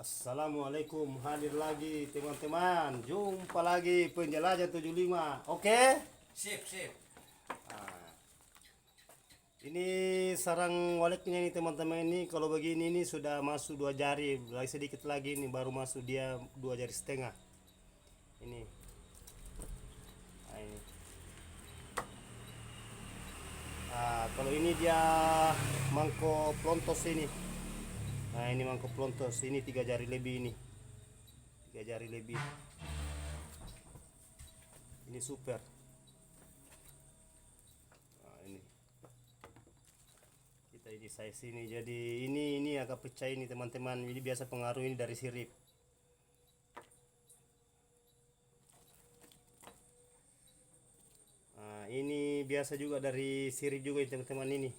Assalamualaikum, hadir lagi teman-teman. Jumpa lagi penjelajah 75. Oke? Sip, sip. Nah, ini sarang waleknya nih teman-teman, ini kalau begini ini sudah masuk 2 jari, lagi sedikit lagi nih baru masuk dia 2 jari setengah. Ini. Nah, ini. Kalau ini dia mangkok plontos ini. Nah, ini mangkok plontos, ini 3 jari lebih ini. 3 jari lebih. Ini super. Nah, ini. Kita ini size ini. Jadi ini agak pecah ini teman-teman. Ini biasa pengaruh ini dari sirip. Nah, ini biasa juga dari sirip juga teman-teman ini.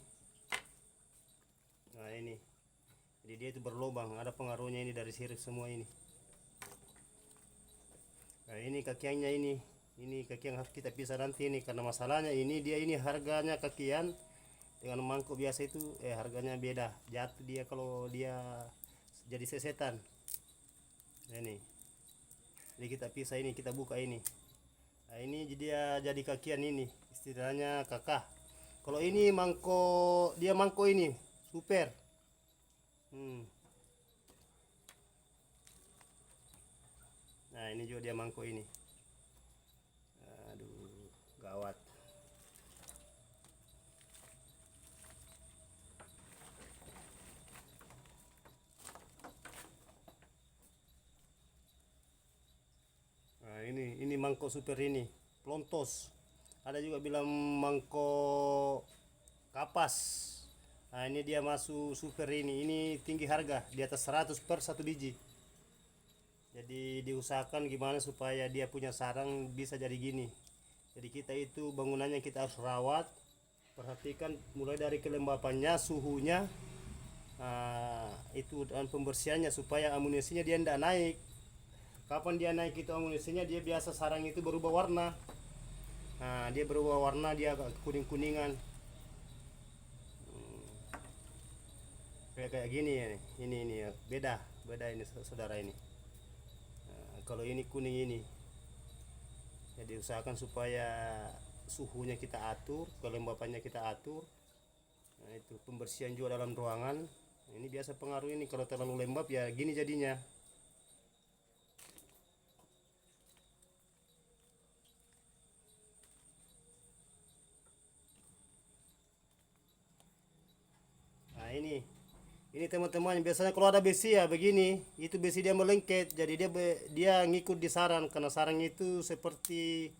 Nah, ini. Jadi dia itu berlubang, ada pengaruhnya ini dari sirip semua ini. Nah, ini kakiannya ini. Ini kaki yang harus kita pisah nanti ini karena masalahnya ini harganya kakian dengan mangkok biasa itu harganya beda. Jatuh dia kalau dia jadi sesetan. Nah, ini. Jadi kita pisah ini, kita buka ini. Nah, ini dia jadi kakian ini, istilahnya kakah. Kalau ini mangkok, dia mangkok ini super. Nah, ini juga dia mangkok ini. Aduh, gawat. Nah, ini mangkok super ini, plontos. Ada juga bilang mangkok kapas. Nah, ini dia masuk super ini. Ini tinggi harga, di atas 100 per 1 biji. Jadi diusahakan gimana supaya dia punya sarang bisa jadi gini. Jadi kita itu bangunannya kita harus rawat, perhatikan mulai dari kelembapannya, suhunya, itu dan pembersihannya supaya amunisinya dia tidak naik. Kapan dia naik itu amunisinya, dia biasa sarang itu berubah warna. Nah, dia berubah warna, dia agak kuning-kuningan. Kayak gini ya. Ini ya. Beda ini saudara ini. Kalau ini kuning ini. Jadi usahakan supaya suhunya kita atur, kelembapannya kita atur. Nah, itu pembersihan juga dalam ruangan. Ini biasa pengaruh ini kalau terlalu lembab ya gini jadinya. Nah, ini teman-teman biasanya kalau ada besi ya begini, itu besi dia melengket, jadi dia ngikut di sarang karena sarang itu seperti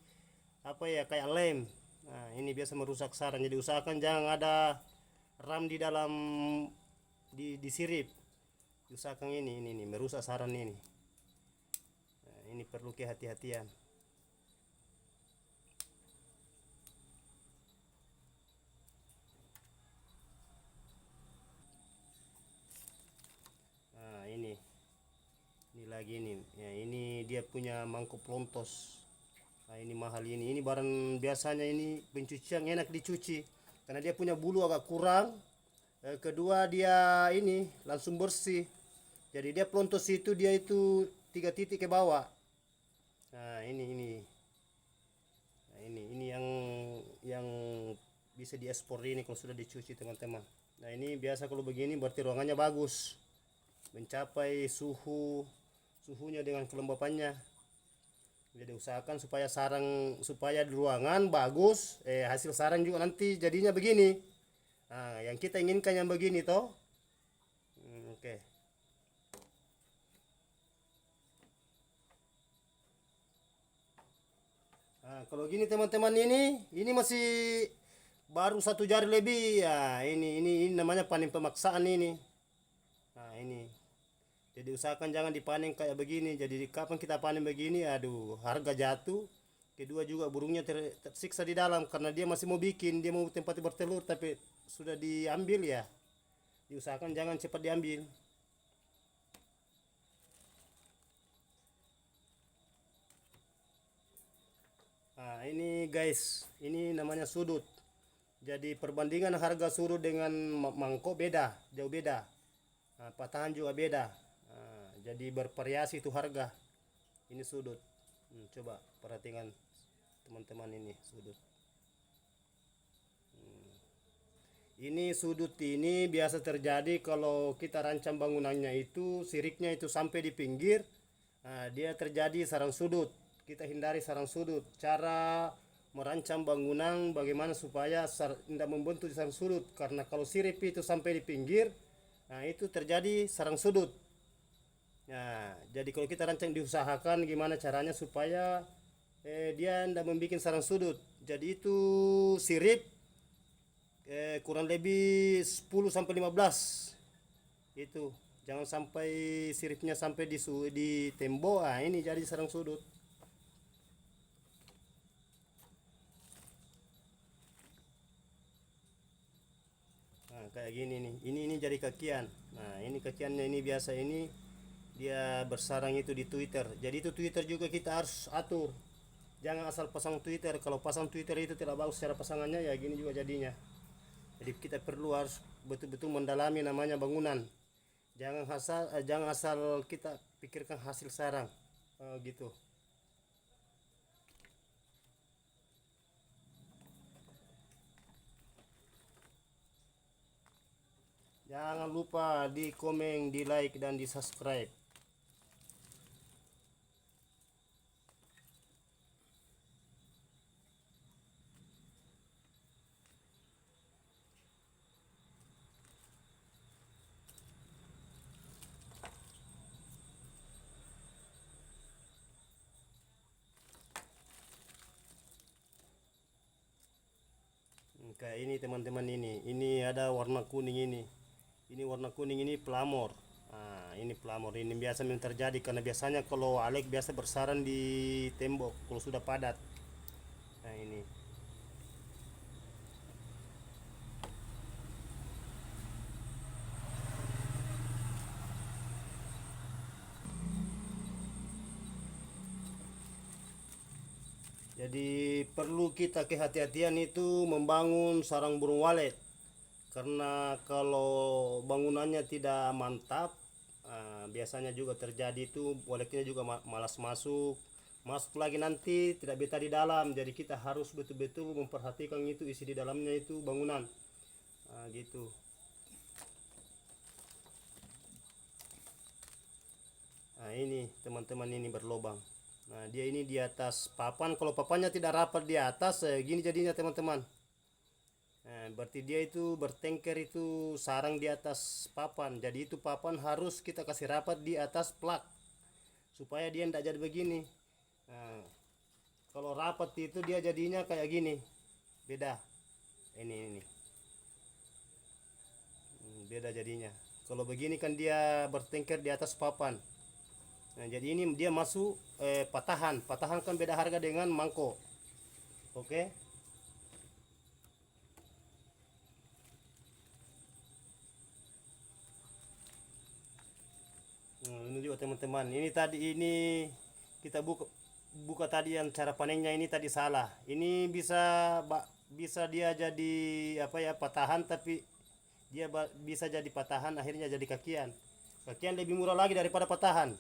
apa ya kayak lem. Nah, ini biasa merusak sarang, jadi usahakan jangan ada ram di dalam di sirip. Usahakan ini merusak sarang ini. Nah, ini perlu kehati-hatian. Nah, ini lagi nih ya, ini dia punya mangkok plontos. Nah, ini mahal ini barang biasanya ini pencucian enak dicuci karena dia punya bulu agak kurang. Kedua dia ini langsung bersih, jadi dia plontos itu dia itu 3 titik ke bawah. Nah, ini yang bisa diekspor ini kalau sudah dicuci teman-teman. Nah, ini biasa kalau begini berarti ruangannya bagus, mencapai suhunya dengan kelembapannya. Jadi usahakan supaya di ruangan bagus, hasil sarang juga nanti jadinya begini. Nah, yang kita inginkan yang begini toh. Oke. Nah, kalau gini teman-teman ini masih baru 1 jari lebih ya. Ini namanya panen pemaksaan ini. Nah, ini. Jadi usahakan jangan dipanen kayak begini. Jadi kapan kita panen begini, aduh, harga jatuh. Kedua juga burungnya tersiksa di dalam karena dia masih mau bikin, dia mau tempat bertelur tapi sudah diambil ya. Diusahakan jangan cepat diambil. Nah, ini guys, ini namanya sudut. Jadi perbandingan harga sudut dengan mangkok beda, jauh beda. Nah, patahan juga beda. Nah, jadi bervariasi itu harga. Ini sudut. Coba perhatikan teman-teman, ini sudut. Ini sudut ini biasa terjadi kalau kita rancang bangunannya itu siriknya itu sampai di pinggir. Nah, dia terjadi sarang sudut. Kita hindari sarang sudut. Cara merancang bangunan bagaimana supaya tidak membentuk di sarang sudut, karena kalau sirip itu sampai di pinggir, nah itu terjadi sarang sudut. Nah, jadi kalau kita rancang diusahakan gimana caranya supaya dia tidak membuat sarang sudut. Jadi itu sirip kurang lebih 10 sampai 15 itu, jangan sampai siripnya sampai di tembok. Ah, ini jadi sarang sudut. Nah, kayak gini nih, ini jadi kakian. Nah, ini kakiannya ini biasa ini dia bersarang itu di Twitter. Jadi itu Twitter juga kita harus atur, jangan asal pasang Twitter. Kalau pasang Twitter itu tidak bagus secara pasangannya, ya gini juga jadinya. Jadi kita perlu harus betul-betul mendalami namanya bangunan. Jangan asal kita pikirkan hasil sarang gitu. Jangan lupa di komen, di like, dan di subscribe. Kayak ini teman-teman, ini ada warna kuning ini warna kuning ini pelamor. Nah, ini pelamor ini biasa memang terjadi karena biasanya kalau alek biasa bersarang di tembok kalau sudah padat. Nah, ini jadi perlu kita kehati-hatian itu membangun sarang burung walet, karena kalau bangunannya tidak mantap, biasanya juga terjadi itu waletnya juga malas masuk lagi, nanti tidak betah di dalam. Jadi kita harus betul-betul memperhatikan itu isi di dalamnya itu bangunan. Gitu. Nah, ini teman-teman ini berlobang. Nah, dia ini di atas papan. Kalau papannya tidak rapat di atas, gini jadinya teman-teman. Nah, berarti dia itu bertengker itu sarang di atas papan. Jadi itu papan harus kita kasih rapat di atas plak supaya dia tidak jadi begini. Nah, kalau rapat itu dia jadinya kayak gini, beda. Ini beda jadinya. Kalau begini kan dia bertengker di atas papan. Nah, jadi ini dia masuk patahan kan beda harga dengan mangkok. Oke. Ini juga teman-teman, ini tadi ini kita buka tadi yang cara panennya ini tadi salah. Ini bisa dia jadi apa ya, patahan, tapi dia bisa jadi patahan akhirnya jadi kakian. Kakian lebih murah lagi daripada patahan.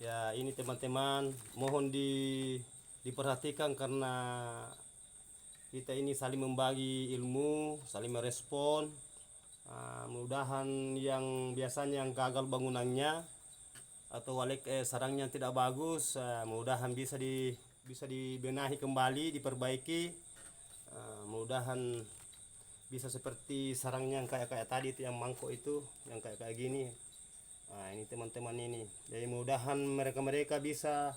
Ya, ini teman-teman mohon diperhatikan karena kita ini saling membagi ilmu, saling merespon. Mudah-mudahan yang biasanya yang gagal bangunannya atau walek sarangnya tidak bagus, mudah-mudahan bisa dibenahi kembali, diperbaiki. Mudah-mudahan bisa seperti sarangnya yang kayak tadi itu, yang mangkok itu, yang kayak gini. Nah, ini teman-teman ini. Jadi mudahan mereka bisa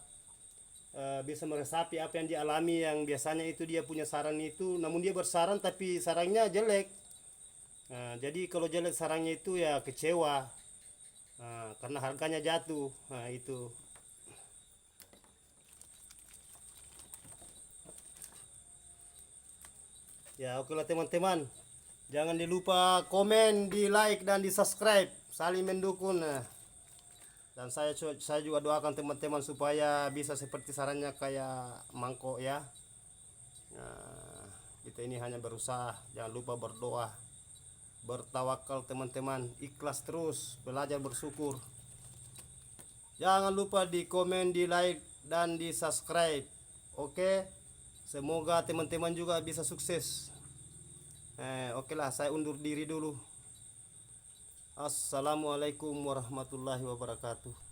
meresapi apa yang dialami, yang biasanya itu dia punya sarang itu, namun dia bersarang tapi sarangnya jelek. Nah, jadi kalau jelek sarangnya itu ya kecewa, karena harganya jatuh. Nah, itu. Ya, oke lah teman-teman. Jangan dilupa komen, di like, dan di subscribe. Saling mendukung. Nah. Dan saya juga doakan teman-teman supaya bisa seperti sarannya kayak Mangko ya. Nah, kita ini hanya berusaha, jangan lupa berdoa, bertawakal teman-teman, ikhlas terus, belajar bersyukur. Jangan lupa di komen, di like, dan di subscribe. Oke, semoga teman-teman juga bisa sukses. Oke lah, saya undur diri dulu. Assalamualaikum warahmatullahi wabarakatuh.